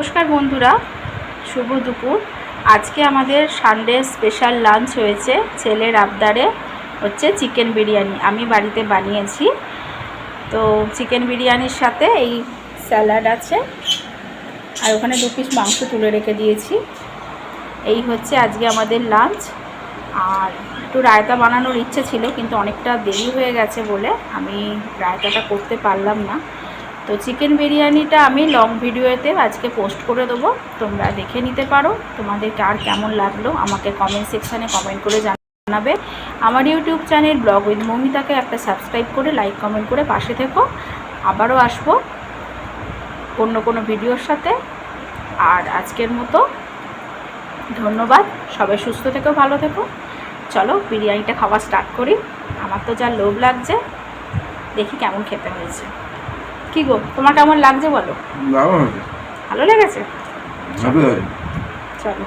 নমস্কার বন্ধুরা, শুভ দুপুর। আজকে আমাদের সানডে স্পেশাল লাঞ্চ হয়েছে। ছেলের আবদারে হচ্ছে চিকেন বিরিয়ানি আমি বাড়িতে বানিয়েছি। তো চিকেন বিরিয়ানির সাথে এই স্যালাড আছে, আর ওখানে 2 পিস মাংস তুলে রেখে দিয়েছি। এই হচ্ছে আজকে আমাদের লাঞ্চ। আর একটু রায়তা বানানোর ইচ্ছে ছিল, কিন্তু অনেকটা দেরি হয়ে গেছে বলে আমি রায়তাটা করতে পারলাম না। তো চিকেন বিরিয়ানিটা আমি লং ভিডিওতে আজকে পোস্ট করে দেবো, তোমরা দেখে নিতে পারো। তোমাদের কার কেমন লাগলো আমাকে কমেন্ট সেকশানে কমেন্ট করে জানাবে। আমার ইউটিউব চ্যানেল ব্লগ উইথ মৌমিতাকে একটা সাবস্ক্রাইব করে লাইক কমেন্ট করে পাশে থেকো। আবারও আসবো অন্য কোনো ভিডিওর সাথে। আর আজকের মতো ধন্যবাদ, সবাই সুস্থ থেকো, ভালো থেকো। চলো বিরিয়ানিটা খাওয়া স্টার্ট করি। আমার তো যা লোভ লাগছে, দেখি কেমন খেতে হয়েছে। কি গো, তোমার কেমন লাগছে বলো? ভালো লেগেছে? চলো।